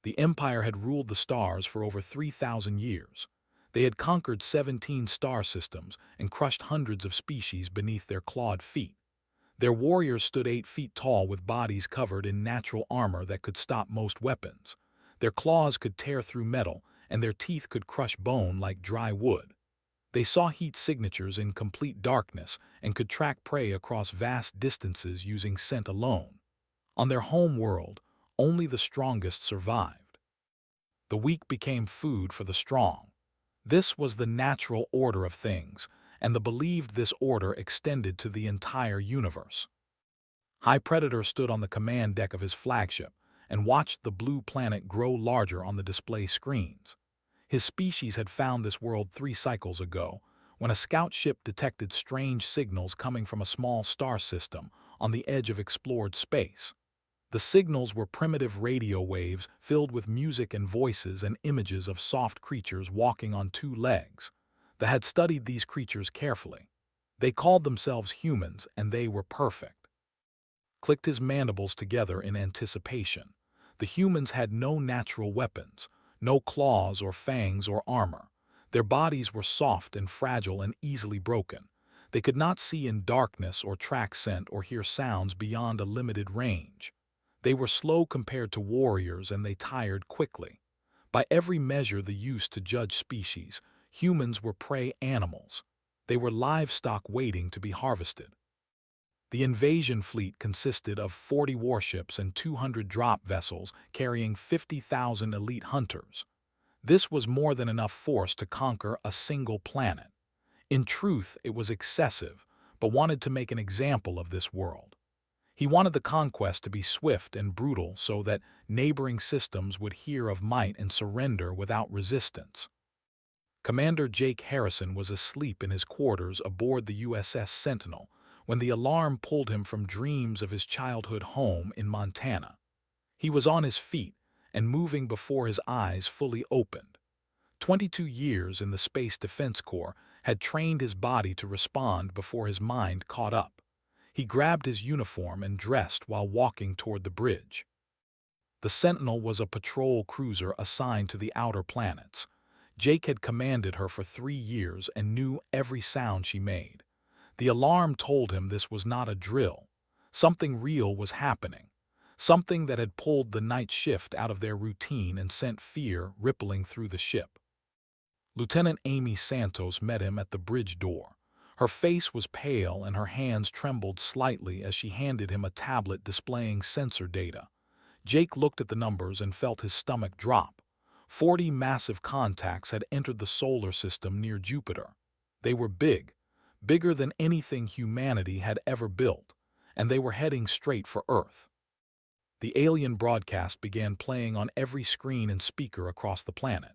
The Empire had ruled the stars for over 3,000 years. They had conquered 17 star systems and crushed hundreds of species beneath their clawed feet. Their warriors stood 8 feet tall with bodies covered in natural armor that could stop most weapons. Their claws could tear through metal, and their teeth could crush bone like dry wood. They saw heat signatures in complete darkness and could track prey across vast distances using scent alone. On their home world, only the strongest survived. The weak became food for the strong. This was the natural order of things, and the believed this order extended to the entire universe. High Predator stood on the command deck of his flagship and watched the blue planet grow larger on the display screens. His species had found this world 3 cycles ago, when a scout ship detected strange signals coming from a small star system on the edge of explored space. The signals were primitive radio waves filled with music and voices and images of soft creatures walking on 2 legs. They had studied these creatures carefully. They called themselves humans, and they were perfect. Clicked his mandibles together in anticipation. The humans had no natural weapons, no claws or fangs or armor. Their bodies were soft and fragile and easily broken. They could not see in darkness or track scent or hear sounds beyond a limited range. They were slow compared to warriors, and they tired quickly. By every measure used to judge species, humans were prey animals. They were livestock waiting to be harvested. The invasion fleet consisted of 40 warships and 200 drop vessels carrying 50,000 elite hunters. This was more than enough force to conquer a single planet. In truth, it was excessive, but wanted to make an example of this world. He wanted the conquest to be swift and brutal so that neighboring systems would hear of might and surrender without resistance. Commander Jake Harrison was asleep in his quarters aboard the USS Sentinel when the alarm pulled him from dreams of his childhood home in Montana. He was on his feet and moving before his eyes fully opened. 22 years in the Space Defense Corps had trained his body to respond before his mind caught up. He grabbed his uniform and dressed while walking toward the bridge. The Sentinel was a patrol cruiser assigned to the outer planets. Jake had commanded her for 3 years and knew every sound she made. The alarm told him this was not a drill. Something real was happening. Something that had pulled the night shift out of their routine and sent fear rippling through the ship. Lieutenant Amy Santos met him at the bridge door. Her face was pale and her hands trembled slightly as she handed him a tablet displaying sensor data. Jake looked at the numbers and felt his stomach drop. 40 massive contacts had entered the solar system near Jupiter. They were big, bigger than anything humanity had ever built, and they were heading straight for Earth. The alien broadcast began playing on every screen and speaker across the planet.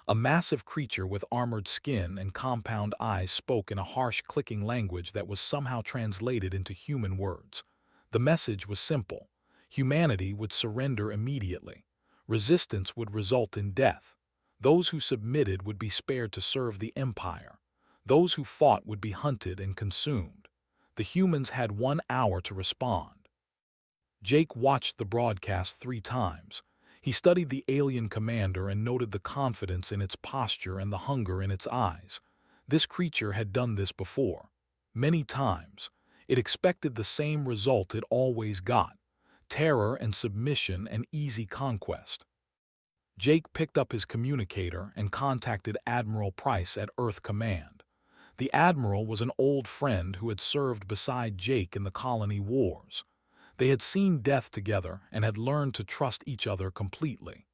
A massive creature with armored skin and compound eyes spoke in a harsh clicking language that was somehow translated into human words. The message was simple. Humanity would surrender immediately. Resistance would result in death. Those who submitted would be spared to serve the Empire. Those who fought would be hunted and consumed. The humans had 1 hour to respond. Jake watched the broadcast 3 times. He studied the alien commander and noted the confidence in its posture and the hunger in its eyes. This creature had done this before. Many times. It expected the same result it always got: terror and submission and easy conquest. Jake picked up his communicator and contacted Admiral Price at Earth Command. The Admiral was an old friend who had served beside Jake in the colony wars. They had seen death together and had learned to trust each other completely.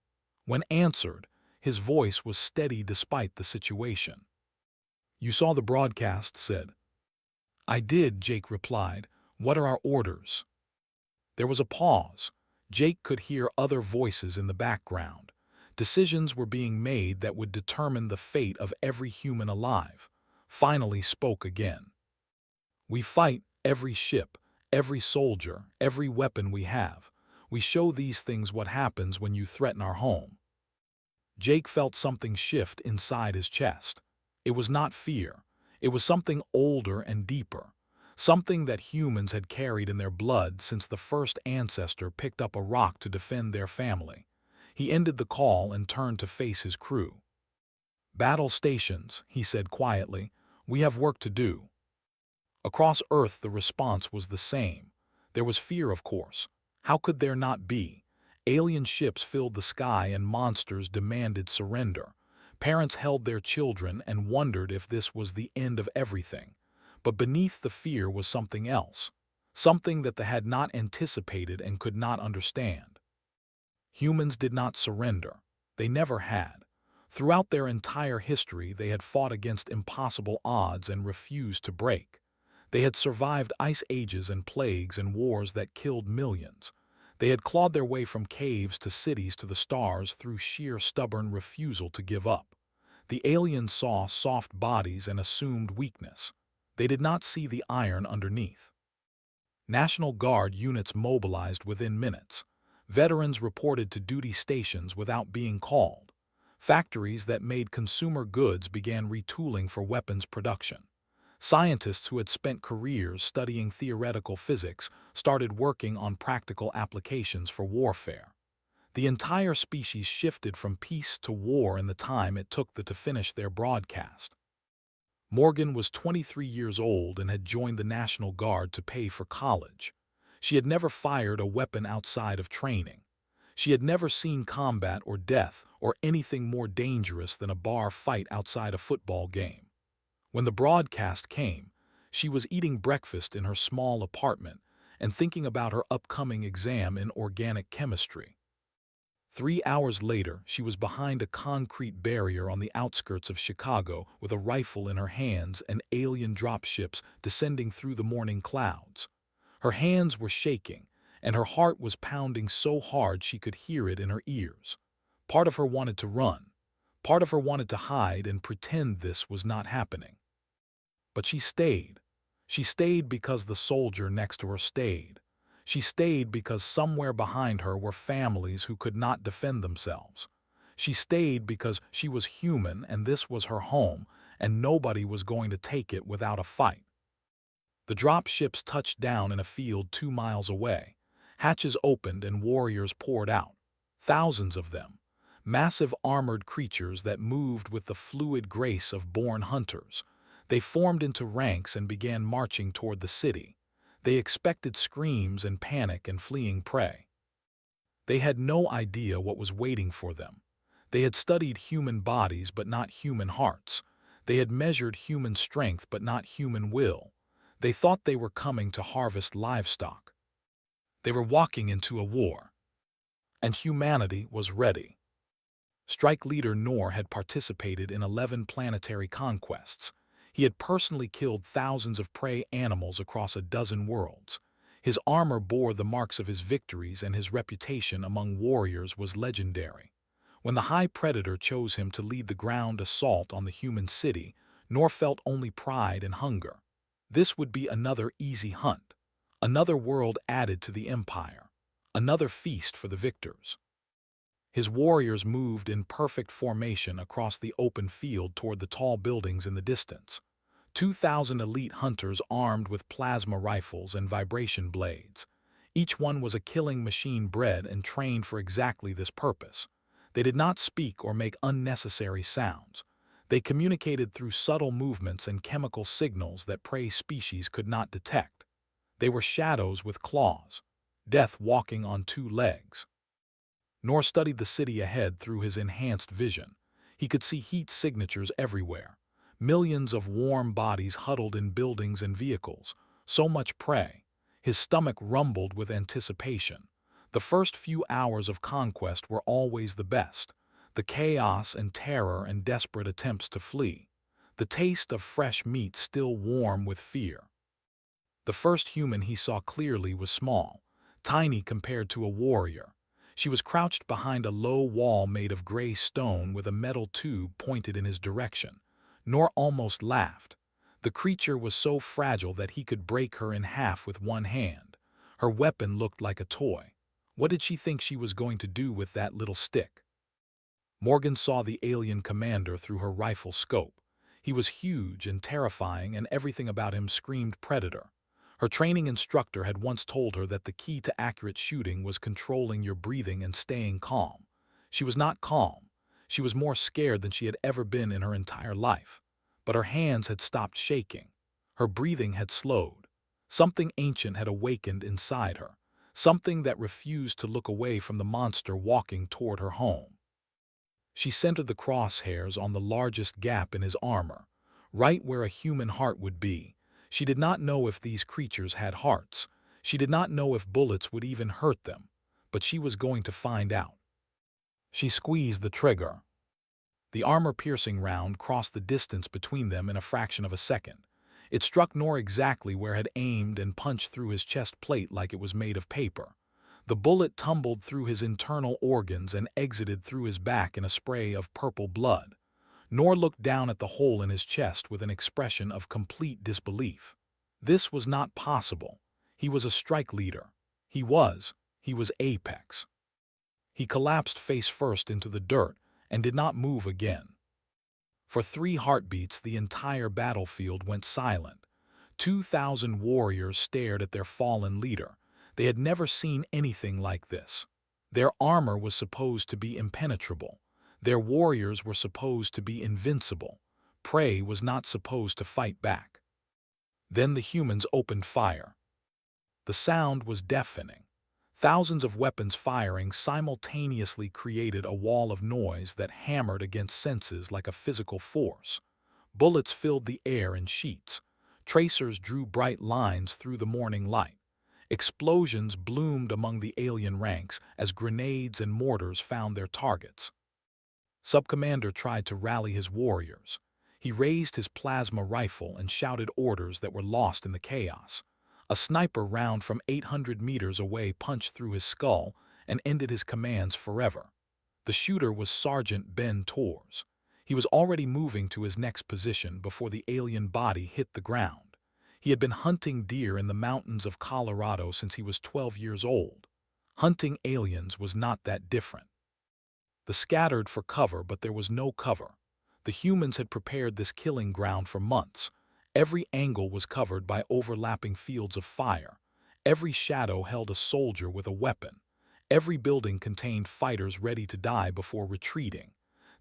When answered, his voice was steady despite the situation. "You saw the broadcast," said. "I did," Jake replied. "What are our orders?" There was a pause. Jake could hear other voices in the background. Decisions were being made that would determine the fate of every human alive. Finally spoke again. "We fight every ship, every soldier, every weapon we have. We show these things what happens when you threaten our home." Jake felt something shift inside his chest. It was not fear. It was something older and deeper. Something that humans had carried in their blood since the first ancestor picked up a rock to defend their family. He ended the call and turned to face his crew. "Battle stations," he said quietly. "We have work to do." Across Earth the response was the same. There was fear, of course. How could there not be? Alien ships filled the sky and monsters demanded surrender. Parents held their children and wondered if this was the end of everything. But beneath the fear was something else. Something that they had not anticipated and could not understand. Humans did not surrender. They never had. Throughout their entire history, they had fought against impossible odds and refused to break. They had survived ice ages and plagues and wars that killed millions. They had clawed their way from caves to cities to the stars through sheer stubborn refusal to give up. The aliens saw soft bodies and assumed weakness. They did not see the iron underneath. National Guard units mobilized within minutes. Veterans reported to duty stations without being called. Factories that made consumer goods began retooling for weapons production. Scientists who had spent careers studying theoretical physics started working on practical applications for warfare. The entire species shifted from peace to war in the time it took them to finish their broadcast. Morgan was 23 years old and had joined the National Guard to pay for college. She had never fired a weapon outside of training. She had never seen combat or death or anything more dangerous than a bar fight outside a football game. When the broadcast came, she was eating breakfast in her small apartment and thinking about her upcoming exam in organic chemistry. 3 hours later, she was behind a concrete barrier on the outskirts of Chicago with a rifle in her hands and alien dropships descending through the morning clouds. Her hands were shaking, and her heart was pounding so hard she could hear it in her ears. Part of her wanted to run. Part of her wanted to hide and pretend this was not happening. But she stayed. She stayed because the soldier next to her stayed. She stayed because somewhere behind her were families who could not defend themselves. She stayed because she was human and this was her home, and nobody was going to take it without a fight. The drop ships touched down in a field 2 miles away. Hatches opened and warriors poured out. Thousands of them. Massive armored creatures that moved with the fluid grace of born hunters. They formed into ranks and began marching toward the city. They expected screams and panic and fleeing prey. They had no idea what was waiting for them. They had studied human bodies but not human hearts. They had measured human strength but not human will. They thought they were coming to harvest livestock. They were walking into a war. And humanity was ready. Strike leader Nor had participated in 11 planetary conquests. He had personally killed thousands of prey animals across a dozen worlds. His armor bore the marks of his victories and his reputation among warriors was legendary. When the High Predator chose him to lead the ground assault on the human city, Nor felt only pride and hunger. This would be another easy hunt. Another world added to the empire. Another feast for the victors. His warriors moved in perfect formation across the open field toward the tall buildings in the distance. 2,000 elite hunters armed with plasma rifles and vibration blades. Each one was a killing machine bred and trained for exactly this purpose. They did not speak or make unnecessary sounds. They communicated through subtle movements and chemical signals that prey species could not detect. They were shadows with claws. Death walking on 2 legs. Nor studied the city ahead through his enhanced vision. He could see heat signatures everywhere. Millions of warm bodies huddled in buildings and vehicles. So much prey. His stomach rumbled with anticipation. The first few hours of conquest were always the best. The chaos and terror and desperate attempts to flee. The taste of fresh meat still warm with fear. The first human he saw clearly was small, tiny compared to a warrior. She was crouched behind a low wall made of gray stone with a metal tube pointed in his direction. Nor almost laughed. The creature was so fragile that he could break her in half with one hand. Her weapon looked like a toy. What did she think she was going to do with that little stick? Morgan saw the alien commander through her rifle scope. He was huge and terrifying, and everything about him screamed predator. Her training instructor had once told her that the key to accurate shooting was controlling your breathing and staying calm. She was not calm. She was more scared than she had ever been in her entire life. But her hands had stopped shaking. Her breathing had slowed. Something ancient had awakened inside her, something that refused to look away from the monster walking toward her home. She centered the crosshairs on the largest gap in his armor, right where a human heart would be. She did not know if these creatures had hearts. She did not know if bullets would even hurt them, but she was going to find out. She squeezed the trigger. The armor-piercing round crossed the distance between them in a fraction of a second. It struck Nor exactly where it had aimed and punched through his chest plate like it was made of paper. The bullet tumbled through his internal organs and exited through his back in a spray of purple blood. Nor looked down at the hole in his chest with an expression of complete disbelief. This was not possible. He was a strike leader. He was Apex. He collapsed face first into the dirt and did not move again. For 3 heartbeats, the entire battlefield went silent. 2,000 warriors stared at their fallen leader. They had never seen anything like this. Their armor was supposed to be impenetrable. Their warriors were supposed to be invincible. Prey was not supposed to fight back. Then the humans opened fire. The sound was deafening. Thousands of weapons firing simultaneously created a wall of noise that hammered against senses like a physical force. Bullets filled the air in sheets. Tracers drew bright lines through the morning light. Explosions bloomed among the alien ranks as grenades and mortars found their targets. Subcommander tried to rally his warriors. He raised his plasma rifle and shouted orders that were lost in the chaos. A sniper round from 800 meters away punched through his skull and ended his commands forever. The shooter was Sergeant Ben Tors. He was already moving to his next position before the alien body hit the ground. He had been hunting deer in the mountains of Colorado since he was 12 years old. Hunting aliens was not that different. They scattered for cover, but there was no cover. The humans had prepared this killing ground for months. Every angle was covered by overlapping fields of fire. Every shadow held a soldier with a weapon. Every building contained fighters ready to die before retreating.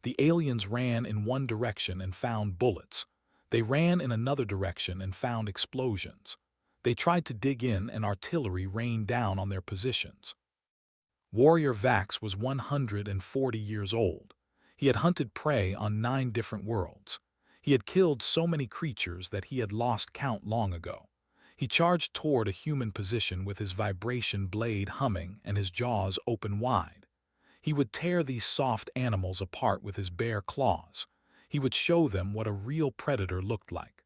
The aliens ran in one direction and found bullets. They ran in another direction and found explosions. They tried to dig in and artillery rained down on their positions. Warrior Vax was 140 years old. He had hunted prey on 9 different worlds. He had killed so many creatures that he had lost count long ago. He charged toward a human position with his vibration blade humming and his jaws open wide. He would tear these soft animals apart with his bare claws. He would show them what a real predator looked like.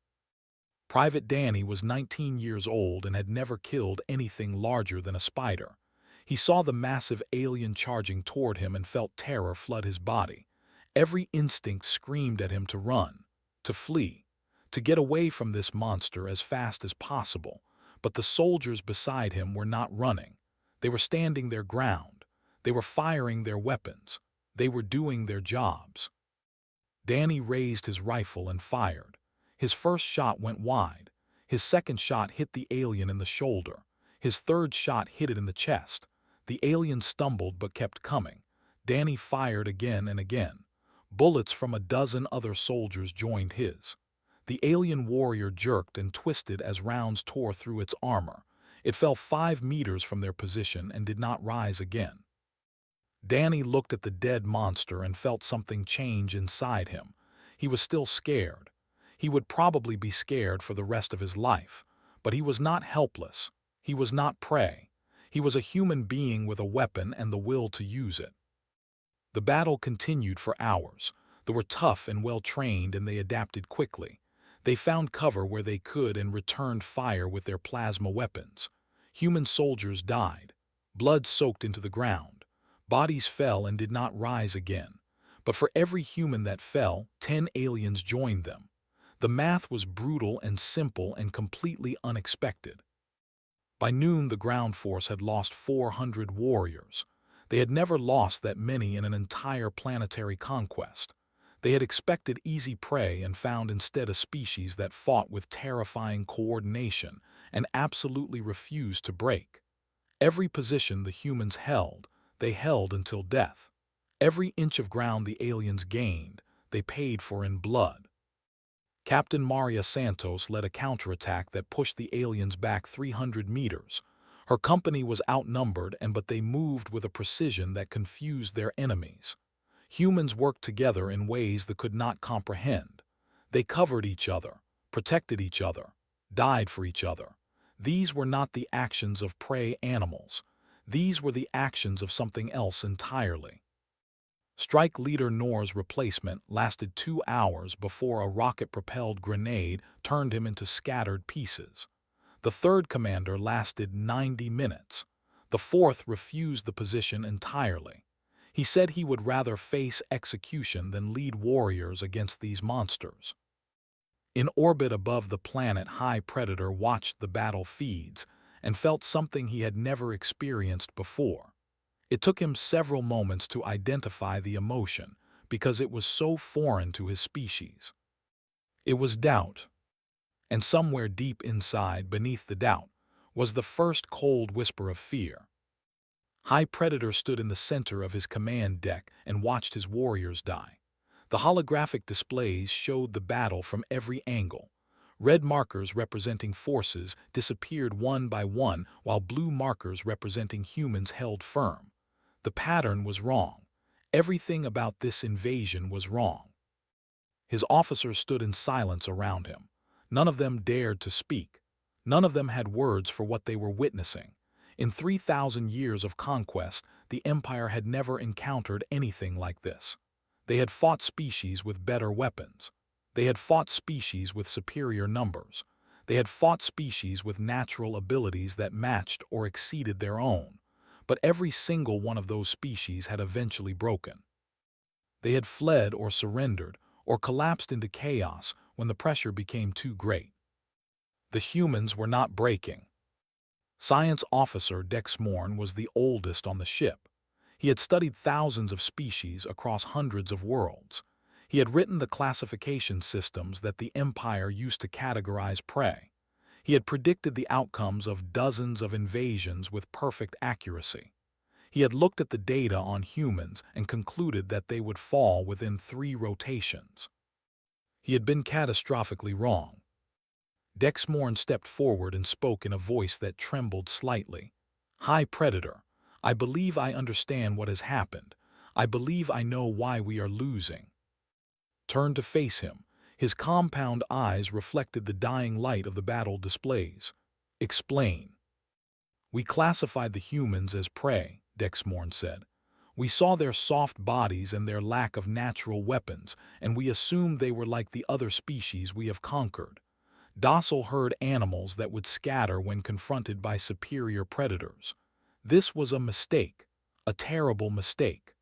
Private Danny was 19 years old and had never killed anything larger than a spider. He saw the massive alien charging toward him and felt terror flood his body. Every instinct screamed at him to run, to flee, to get away from this monster as fast as possible. But the soldiers beside him were not running. They were standing their ground. They were firing their weapons. They were doing their jobs. Danny raised his rifle and fired. His first shot went wide. His second shot hit the alien in the shoulder. His third shot hit it in the chest. The alien stumbled but kept coming. Danny fired again and again. Bullets from a dozen other soldiers joined his. The alien warrior jerked and twisted as rounds tore through its armor. It fell 5 meters from their position and did not rise again. Danny looked at the dead monster and felt something change inside him. He was still scared. He would probably be scared for the rest of his life. But he was not helpless. He was not prey. He was a human being with a weapon and the will to use it. The battle continued for hours. They were tough and well-trained, and they adapted quickly. They found cover where they could and returned fire with their plasma weapons. Human soldiers died. Blood soaked into the ground. Bodies fell and did not rise again. But for every human that fell, 10 aliens joined them. The math was brutal and simple and completely unexpected. By noon, the ground force had lost 400 warriors. They had never lost that many in an entire planetary conquest. They had expected easy prey and found instead a species that fought with terrifying coordination and absolutely refused to break. Every position the humans held, they held until death. Every inch of ground the aliens gained, they paid for in blood. Captain Maria Santos led a counterattack that pushed the aliens back 300 meters. Her company was outnumbered, but they moved with a precision that confused their enemies. Humans worked together in ways they could not comprehend. They covered each other, protected each other, died for each other. These were not the actions of prey animals. These were the actions of something else entirely. Strike Leader Nor's replacement lasted 2 hours before a rocket-propelled grenade turned him into scattered pieces. The third commander lasted 90 minutes. The fourth refused the position entirely. He said he would rather face execution than lead warriors against these monsters. In orbit above the planet, High Predator watched the battle feeds and felt something he had never experienced before. It took him several moments to identify the emotion because it was so foreign to his species. It was doubt. And somewhere deep inside, beneath the doubt, was the first cold whisper of fear. High Predator stood in the center of his command deck and watched his warriors die. The holographic displays showed the battle from every angle. Red markers representing forces disappeared one by one, while blue markers representing humans held firm. The pattern was wrong. Everything about this invasion was wrong. His officers stood in silence around him. None of them dared to speak. None of them had words for what they were witnessing. In 3,000 years of conquest, the Empire had never encountered anything like this. They had fought species with better weapons. They had fought species with superior numbers. They had fought species with natural abilities that matched or exceeded their own. But every single one of those species had eventually broken. They had fled or surrendered or collapsed into chaos when the pressure became too great. The humans were not breaking. Science Officer Dexmorn was the oldest on the ship. He had studied thousands of species across hundreds of worlds. He had written the classification systems that the Empire used to categorize prey. He had predicted the outcomes of dozens of invasions with perfect accuracy. He had looked at the data on humans and concluded that they would fall within 3 rotations. He had been catastrophically wrong. Dexmorn stepped forward and spoke in a voice that trembled slightly. High Predator, I believe I understand what has happened. I believe I know why we are losing. Turned to face him. His compound eyes reflected the dying light of the battle displays. Explain. We classified the humans as prey, Dexmorn said. We saw their soft bodies and their lack of natural weapons, and we assumed they were like the other species we have conquered. Docile herd animals that would scatter when confronted by superior predators. This was a mistake, a terrible mistake.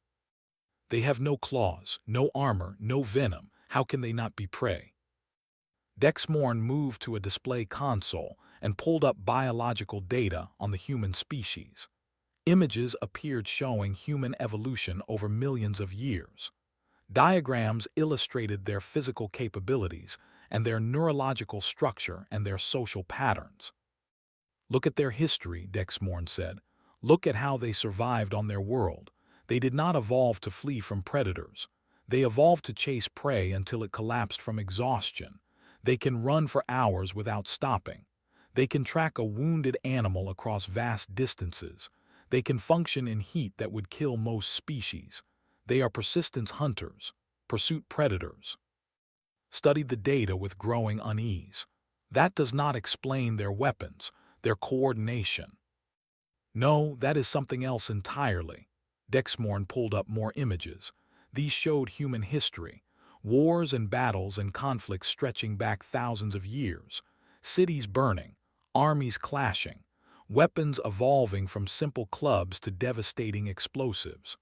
They have no claws, no armor, no venom. How can they not be prey? Dexmorn moved to a display console and pulled up biological data on the human species. Images appeared showing human evolution over millions of years. Diagrams illustrated their physical capabilities and their neurological structure and their social patterns. Look at their history, Dexmorn said. Look at how they survived on their world. They did not evolve to flee from predators. They evolved to chase prey until it collapsed from exhaustion. They can run for hours without stopping. They can track a wounded animal across vast distances. They can function in heat that would kill most species. They are persistence hunters, pursuit predators. Studied the data with growing unease. That does not explain their weapons, their coordination. No, that is something else entirely. Dexmorn pulled up more images. These showed human history, wars and battles and conflicts stretching back thousands of years, cities burning, armies clashing, weapons evolving from simple clubs to devastating explosives.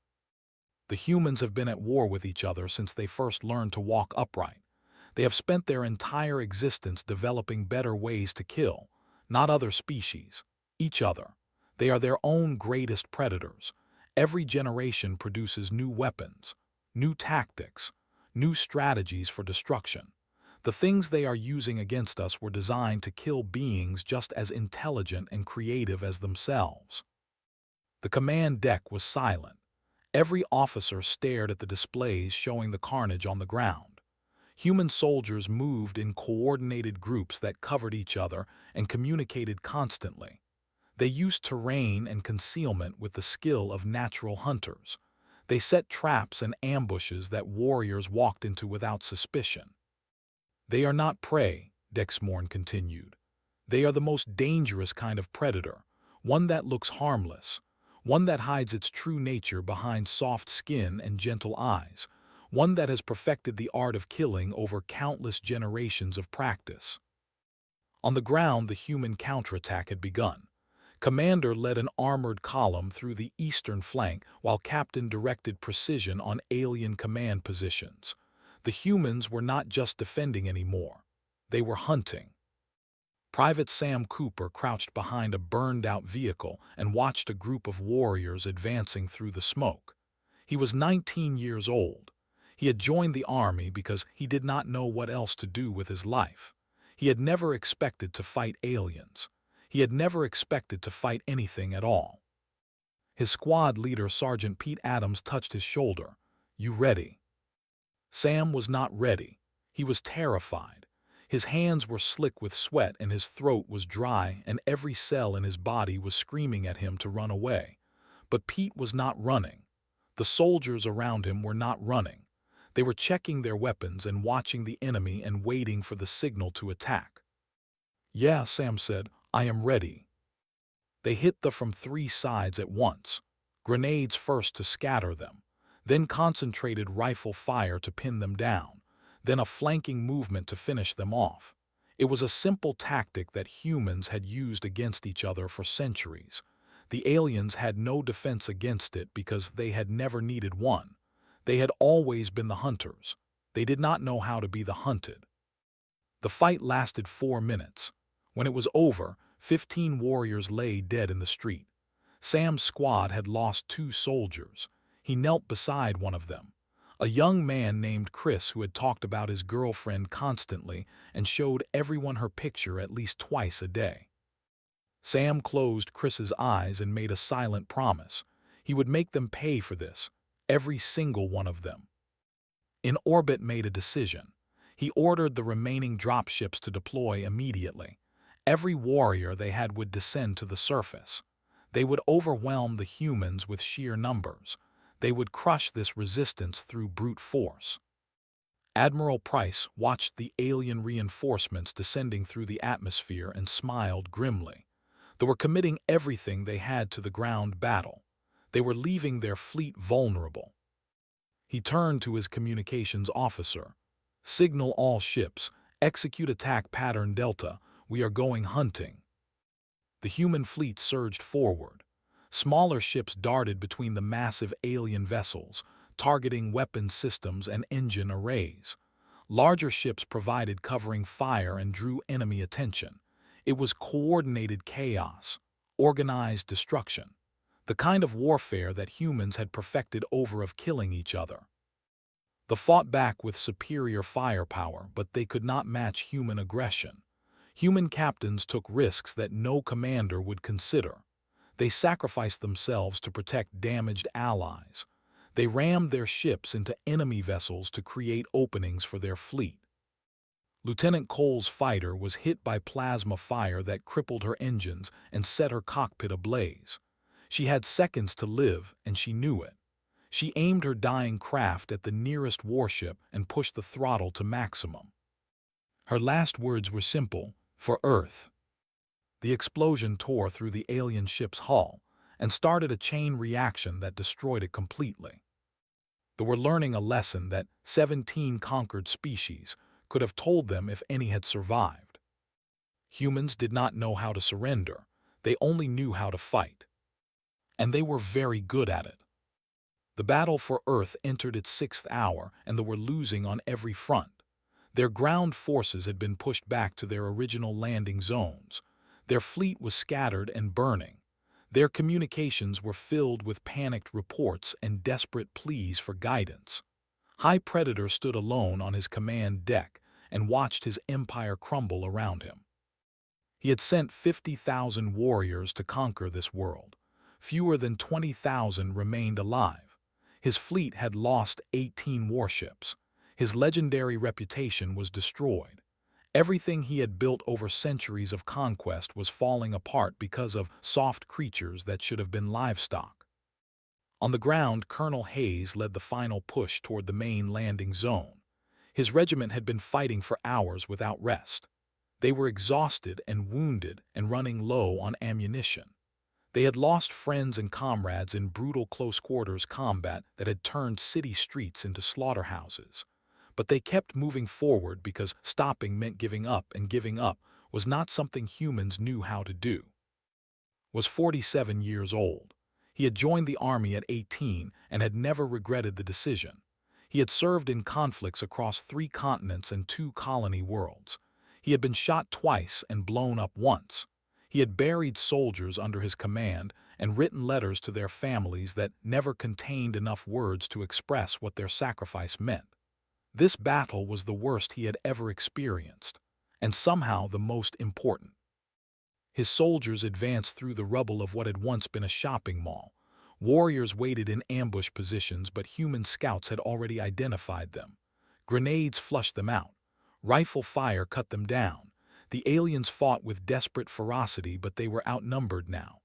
The humans have been at war with each other since they first learned to walk upright. They have spent their entire existence developing better ways to kill, not other species, each other. They are their own greatest predators. Every generation produces new weapons, new tactics, new strategies for destruction. The things they are using against us were designed to kill beings just as intelligent and creative as themselves. The command deck was silent. Every officer stared at the displays showing the carnage on the ground. Human soldiers moved in coordinated groups that covered each other and communicated constantly. They used terrain and concealment with the skill of natural hunters. They set traps and ambushes that warriors walked into without suspicion. They are not prey, Dexmorn continued. They are the most dangerous kind of predator, one that looks harmless, one that hides its true nature behind soft skin and gentle eyes, one that has perfected the art of killing over countless generations of practice. On the ground, the human counterattack had begun. Commander led an armored column through the eastern flank while Captain directed precision on alien command positions. The humans were not just defending anymore. They were hunting. Private Sam Cooper crouched behind a burned-out vehicle and watched a group of warriors advancing through the smoke. He was 19 years old. He had joined the army because he did not know what else to do with his life. He had never expected to fight aliens. He had never expected to fight anything at all. His squad leader, Sergeant Pete Adams, touched his shoulder. "You ready?" Sam was not ready. He was terrified. His hands were slick with sweat and his throat was dry and every cell in his body was screaming at him to run away. But Pete was not running. The soldiers around him were not running. They were checking their weapons and watching the enemy and waiting for the signal to attack. "Yeah," Sam said, "I am ready." They hit them from 3 sides at once. Grenades first to scatter them, then concentrated rifle fire to pin them down, then a flanking movement to finish them off. It was a simple tactic that humans had used against each other for centuries. The aliens had no defense against it because they had never needed one. They had always been the hunters. They did not know how to be the hunted. The fight lasted 4 minutes. When it was over, 15 warriors lay dead in the street. Sam's squad had lost 2 soldiers. He knelt beside one of them, a young man named Chris who had talked about his girlfriend constantly and showed everyone her picture at least twice a day. Sam closed Chris's eyes and made a silent promise. He would make them pay for this, every single one of them. In Orbit made a decision. He ordered the remaining dropships to deploy immediately. Every warrior they had would descend to the surface. They would overwhelm the humans with sheer numbers. They would crush this resistance through brute force. Admiral Price watched the alien reinforcements descending through the atmosphere and smiled grimly. They were committing everything they had to the ground battle. They were leaving their fleet vulnerable. He turned to his communications officer. "Signal all ships. Execute attack pattern Delta. We are going hunting." The human fleet surged forward. Smaller ships darted between the massive alien vessels, targeting weapon systems and engine arrays. Larger ships provided covering fire and drew enemy attention. It was coordinated chaos, organized destruction, the kind of warfare that humans had perfected over of killing each other. They fought back with superior firepower, but they could not match human aggression. Human captains took risks that no commander would consider. They sacrificed themselves to protect damaged allies. They rammed their ships into enemy vessels to create openings for their fleet. Lieutenant Cole's fighter was hit by plasma fire that crippled her engines and set her cockpit ablaze. She had seconds to live, and she knew it. She aimed her dying craft at the nearest warship and pushed the throttle to maximum. Her last words were simple: "For Earth." The explosion tore through the alien ship's hull and started a chain reaction that destroyed it completely. They were learning a lesson that 17 conquered species could have told them if any had survived. Humans did not know how to surrender. They only knew how to fight. And they were very good at it. The battle for Earth entered its 6th hour, and they were losing on every front. Their ground forces had been pushed back to their original landing zones. Their fleet was scattered and burning. Their communications were filled with panicked reports and desperate pleas for guidance. High Predator stood alone on his command deck and watched his empire crumble around him. He had sent 50,000 warriors to conquer this world. Fewer than 20,000 remained alive. His fleet had lost 18 warships. His legendary reputation was destroyed. Everything he had built over centuries of conquest was falling apart because of soft creatures that should have been livestock. On the ground, Colonel Hayes led the final push toward the main landing zone. His regiment had been fighting for hours without rest. They were exhausted and wounded and running low on ammunition. They had lost friends and comrades in brutal close-quarters combat that had turned city streets into slaughterhouses. But they kept moving forward because stopping meant giving up, and giving up was not something humans knew how to do. Was 47 years old. He had joined the army at 18 and had never regretted the decision. He had served in conflicts across 3 continents and 2 colony worlds. He had been shot twice and blown up once. He had buried soldiers under his command and written letters to their families that never contained enough words to express what their sacrifice meant. This battle was the worst he had ever experienced, and somehow the most important. His soldiers advanced through the rubble of what had once been a shopping mall. Warriors waited in ambush positions, but human scouts had already identified them. Grenades flushed them out. Rifle fire cut them down. The aliens fought with desperate ferocity, but they were outnumbered now.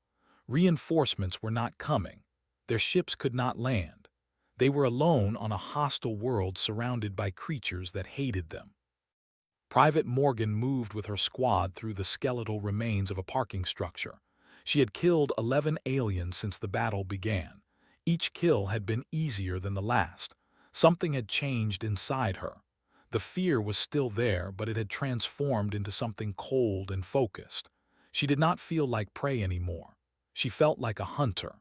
Reinforcements were not coming. Their ships could not land. They were alone on a hostile world surrounded by creatures that hated them. Private Morgan moved with her squad through the skeletal remains of a parking structure. She had killed 11 aliens since the battle began. Each kill had been easier than the last. Something had changed inside her. The fear was still there, but it had transformed into something cold and focused. She did not feel like prey anymore. She felt like a hunter.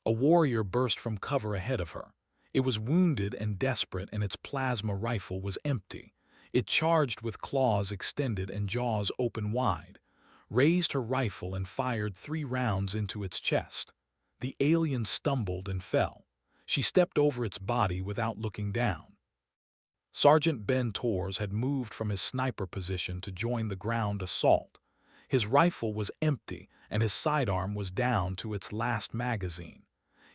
A warrior burst from cover ahead of her. It was wounded and desperate, and its plasma rifle was empty. It charged with claws extended and jaws open wide, raised her rifle and fired 3 rounds into its chest. The alien stumbled and fell. She stepped over its body without looking down. Sergeant Ben Torres had moved from his sniper position to join the ground assault. His rifle was empty and his sidearm was down to its last magazine.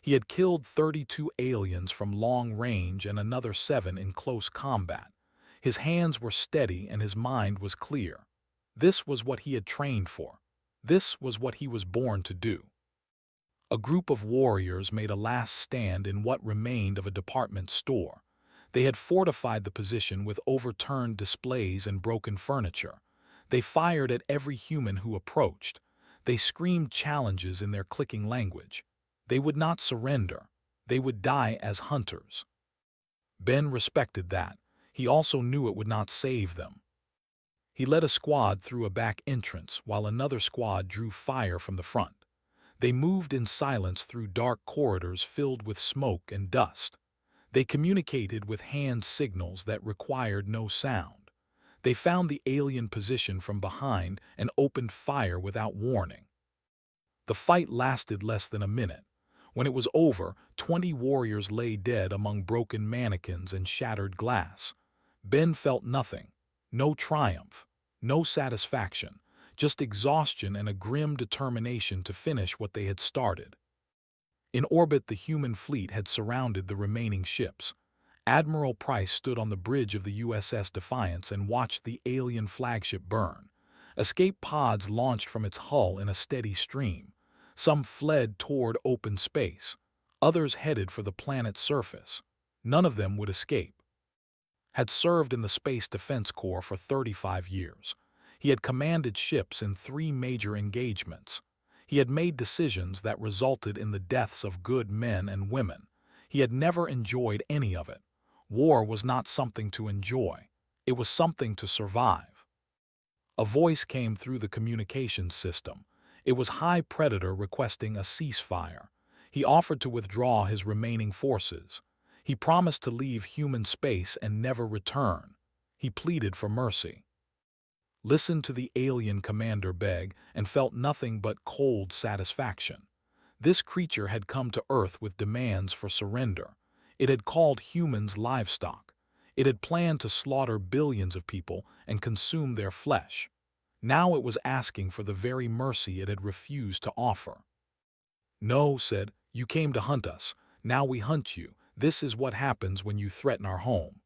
He had killed 32 aliens from long range and another 7 in close combat. His hands were steady and his mind was clear. This was what he had trained for. This was what he was born to do. A group of warriors made a last stand in what remained of a department store. They had fortified the position with overturned displays and broken furniture. They fired at every human who approached. They screamed challenges in their clicking language. They would not surrender. They would die as hunters. Ben respected that. He also knew it would not save them. He led a squad through a back entrance while another squad drew fire from the front. They moved in silence through dark corridors filled with smoke and dust. They communicated with hand signals that required no sound. They found the alien position from behind and opened fire without warning. The fight lasted less than a minute. When it was over, 20 warriors lay dead among broken mannequins and shattered glass. Ben felt nothing. No triumph. No satisfaction. Just exhaustion and a grim determination to finish what they had started. In orbit, the human fleet had surrounded the remaining ships. Admiral Price stood on the bridge of the USS Defiance and watched the alien flagship burn. Escape pods launched from its hull in a steady stream. Some fled toward open space. Others headed for the planet's surface. None of them would escape. Had served in the Space Defense Corps for 35 years. He had commanded ships in 3 major engagements. He had made decisions that resulted in the deaths of good men and women. He had never enjoyed any of it. War was not something to enjoy. It was something to survive. A voice came through the communications system. It was High Predator requesting a ceasefire. He offered to withdraw his remaining forces. He promised to leave human space and never return. He pleaded for mercy. Listened to the alien commander beg and felt nothing but cold satisfaction. This creature had come to Earth with demands for surrender. It had called humans livestock. It had planned to slaughter billions of people and consume their flesh. Now it was asking for the very mercy it had refused to offer. No, said, you came to hunt us. Now we hunt you. This is what happens when you threaten our home."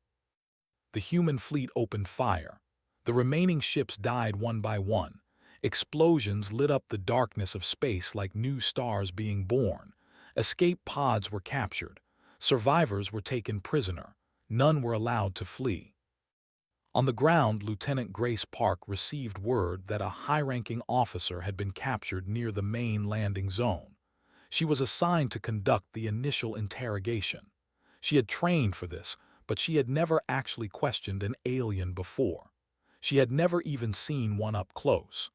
The human fleet opened fire. The remaining ships died one by one. Explosions lit up the darkness of space like new stars being born. Escape pods were captured. Survivors were taken prisoner. None were allowed to flee. On the ground, Lieutenant Grace Park received word that a high-ranking officer had been captured near the main landing zone. She was assigned to conduct the initial interrogation. She had trained for this, but she had never actually questioned an alien before. She had never even seen one up close.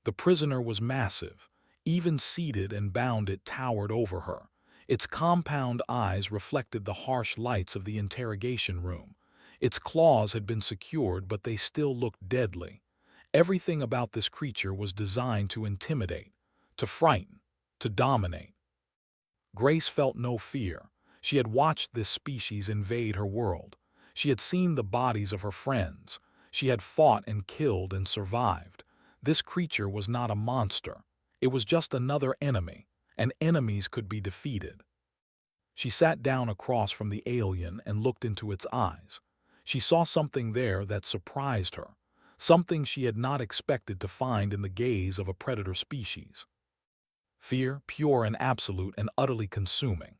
The prisoner was massive. Even seated and bound, it towered over her. Its compound eyes reflected the harsh lights of the interrogation room. Its claws had been secured, but they still looked deadly. Everything about this creature was designed to intimidate, to frighten, to dominate. Grace felt no fear. She had watched this species invade her world. She had seen the bodies of her friends. She had fought and killed and survived. This creature was not a monster. It was just another enemy, and enemies could be defeated. She sat down across from the alien and looked into its eyes. She saw something there that surprised her, something she had not expected to find in the gaze of a predator species. Fear, pure and absolute and utterly consuming.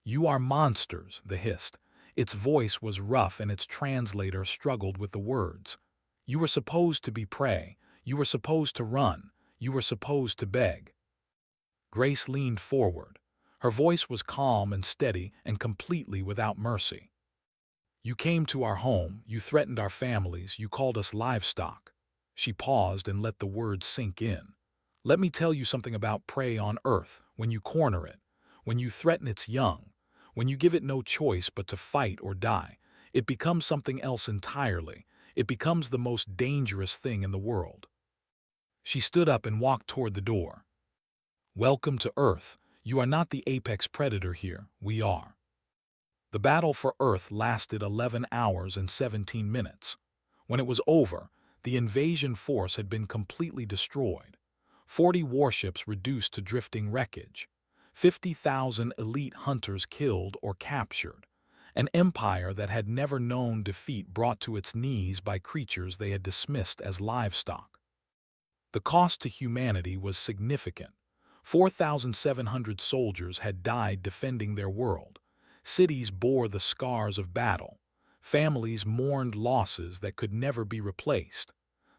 "You are monsters," the hissed. Its voice was rough and its translator struggled with the words. "You were supposed to be prey. You were supposed to run. You were supposed to beg." Grace leaned forward. Her voice was calm and steady and completely without mercy. "You came to our home, you threatened our families, you called us livestock." She paused and let the words sink in. "Let me tell you something about prey on Earth. When you corner it, when you threaten its young, when you give it no choice but to fight or die, it becomes something else entirely. It becomes the most dangerous thing in the world." She stood up and walked toward the door. "Welcome to Earth. You are not the apex predator here. We are." The battle for Earth lasted 11 hours and 17 minutes. When it was over, the invasion force had been completely destroyed. 40 warships reduced to drifting wreckage. 50,000 elite hunters killed or captured. An empire that had never known defeat brought to its knees by creatures they had dismissed as livestock. The cost to humanity was significant. 4,700 soldiers had died defending their world. Cities bore the scars of battle. Families mourned losses that could never be replaced.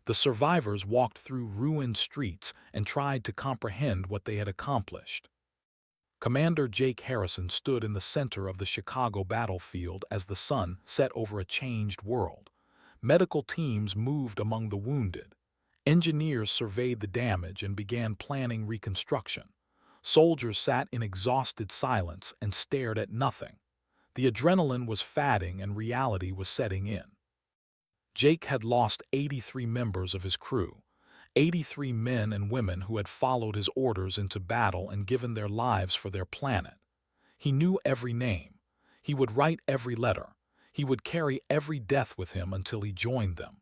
The survivors walked through ruined streets and tried to comprehend what they had accomplished. Commander Jake Harrison stood in the center of the Chicago battlefield as the sun set over a changed world. Medical teams moved among the wounded. Engineers surveyed the damage and began planning reconstruction. Soldiers sat in exhausted silence and stared at nothing. The adrenaline was fading and reality was setting in. Jake had lost 83 members of his crew, 83 men and women who had followed his orders into battle and given their lives for their planet. He knew every name. He would write every letter. He would carry every death with him until he joined them.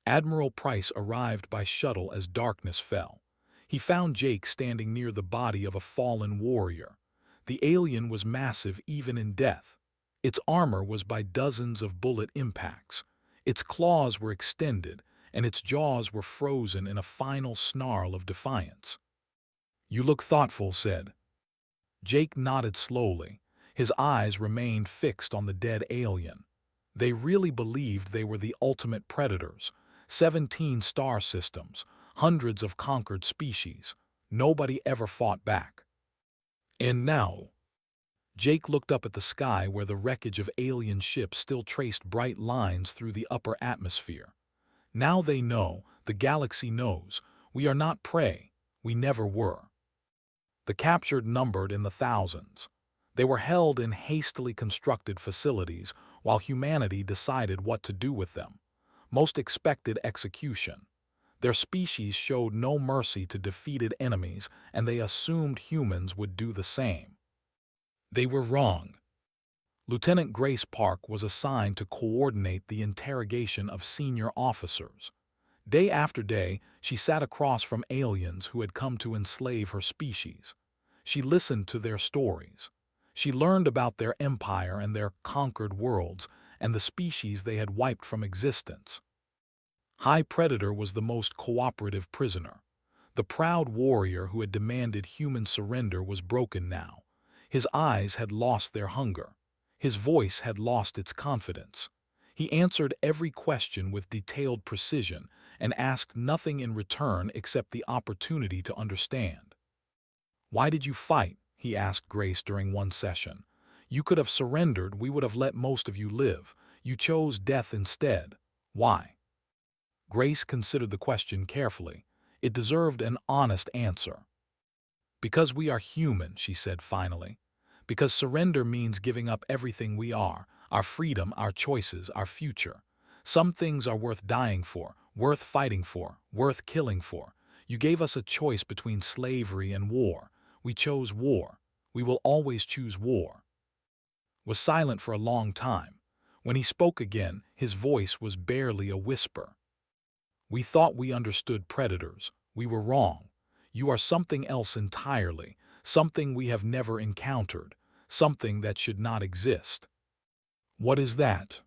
Admiral Price arrived by shuttle as darkness fell. He found Jake standing near the body of a fallen warrior. The alien was massive even in death. Its armor was by dozens of bullet impacts. Its claws were extended, and its jaws were frozen in a final snarl of defiance. "You look thoughtful," said. Jake nodded slowly. His eyes remained fixed on the dead alien. They really believed they were the ultimate predators. 17 star systems, hundreds of conquered species. Nobody ever fought back. And now, Jake looked up at the sky where the wreckage of alien ships still traced bright lines through the upper atmosphere. Now they know, the galaxy knows, we are not prey, we never were. The captured numbered in the thousands. They were held in hastily constructed facilities while humanity decided what to do with them. Most expected execution. Their species showed no mercy to defeated enemies, and they assumed humans would do the same. They were wrong. Lieutenant Grace Park was assigned to coordinate the interrogation of senior officers. Day after day, she sat across from aliens who had come to enslave her species. She listened to their stories. She learned about their empire and their conquered worlds and the species they had wiped from existence. High Predator was the most cooperative prisoner. The proud warrior who had demanded human surrender was broken now. His eyes had lost their hunger. His voice had lost its confidence. He answered every question with detailed precision and asked nothing in return except the opportunity to understand. "Why did you fight?" he asked Grace during one session. "You could have surrendered, we would have let most of you live. You chose death instead. Why?" Grace considered the question carefully. It deserved an honest answer. "Because we are human," she said finally. "Because surrender means giving up everything we are, our freedom, our choices, our future. Some things are worth dying for, worth fighting for, worth killing for. You gave us a choice between slavery and war. We chose war. We will always choose war." Was silent for a long time. When he spoke again, his voice was barely a whisper. "We thought we understood predators. We were wrong. You are something else entirely, something we have never encountered, something that should not exist." "What is that?"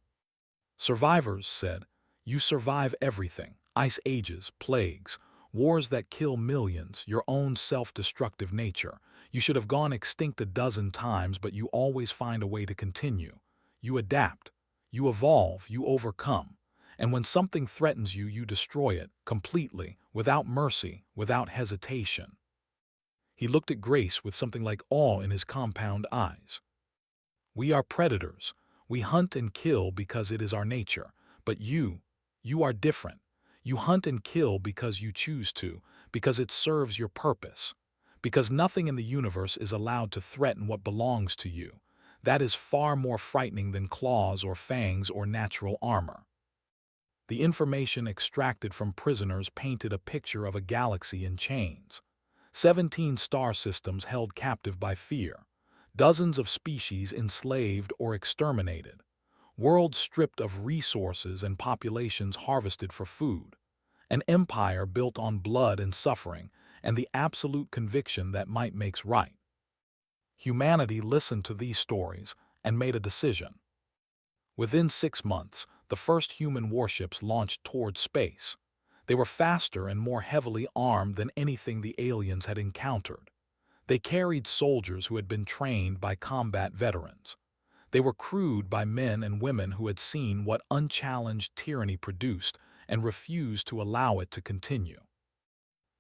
"Survivors," said. "You survive everything. Ice ages, plagues, wars that kill millions, your own self-destructive nature. You should have gone extinct a dozen times, but you always find a way to continue. You adapt. You evolve. You overcome. And when something threatens you, you destroy it, completely, without mercy, without hesitation." He looked at Grace with something like awe in his compound eyes. "We are predators. We hunt and kill because it is our nature. But you are different. You hunt and kill because you choose to, because it serves your purpose. Because nothing in the universe is allowed to threaten what belongs to you. That is far more frightening than claws or fangs or natural armor." The information extracted from prisoners painted a picture of a galaxy in chains. 17 star systems held captive by fear. Dozens of species enslaved or exterminated. Worlds stripped of resources and populations harvested for food. An empire built on blood and suffering and the absolute conviction that might makes right. Humanity listened to these stories and made a decision. Within 6 months, the first human warships launched toward space. They were faster and more heavily armed than anything the aliens had encountered. They carried soldiers who had been trained by combat veterans. They were crewed by men and women who had seen what unchallenged tyranny produced and refused to allow it to continue.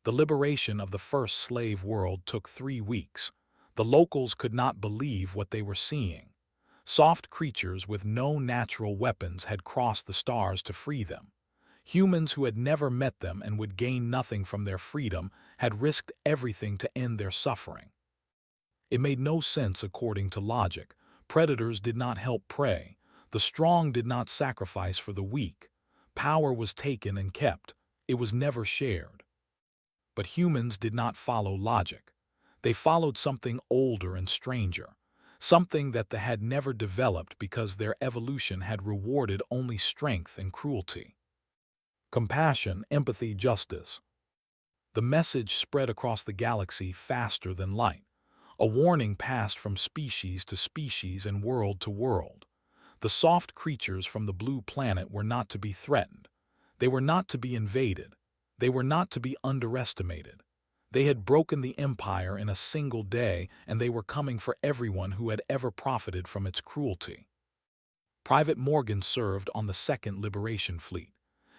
The liberation of the first slave world took 3 weeks. The locals could not believe what they were seeing. Soft creatures with no natural weapons had crossed the stars to free them. Humans who had never met them and would gain nothing from their freedom had risked everything to end their suffering. It made no sense according to logic. Predators did not help prey. The strong did not sacrifice for the weak. Power was taken and kept. It was never shared. But humans did not follow logic. They followed something older and stranger. Something that they had never developed because their evolution had rewarded only strength and cruelty. Compassion, empathy, justice. The message spread across the galaxy faster than light. A warning passed from species to species and world to world. The soft creatures from the blue planet were not to be threatened. They were not to be invaded. They were not to be underestimated. They had broken the empire in a single day, and they were coming for everyone who had ever profited from its cruelty. Private Morgan served on the Second Liberation Fleet.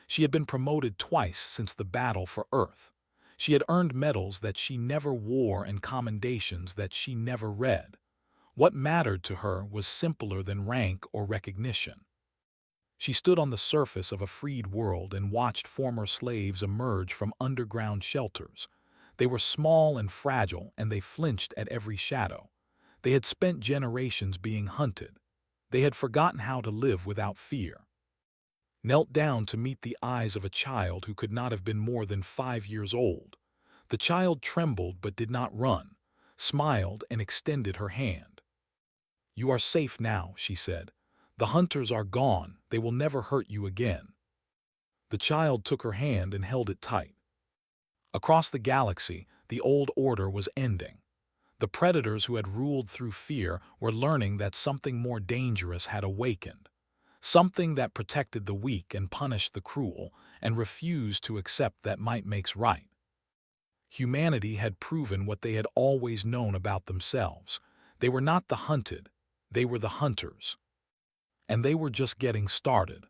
She had been promoted twice since the battle for Earth. She had earned medals that she never wore and commendations that she never read. What mattered to her was simpler than rank or recognition. She stood on the surface of a freed world and watched former slaves emerge from underground shelters. They were small and fragile, and they flinched at every shadow. They had spent generations being hunted. They had forgotten how to live without fear. Knelt down to meet the eyes of a child who could not have been more than 5 years old. The child trembled but did not run, smiled and extended her hand. "You are safe now," she said. "The hunters are gone. They will never hurt you again." The child took her hand and held it tight. Across the galaxy, the old order was ending. The predators who had ruled through fear were learning that something more dangerous had awakened, something that protected the weak and punished the cruel, and refused to accept that might makes right. Humanity had proven what they had always known about themselves. They were not the hunted, they were the hunters. And they were just getting started.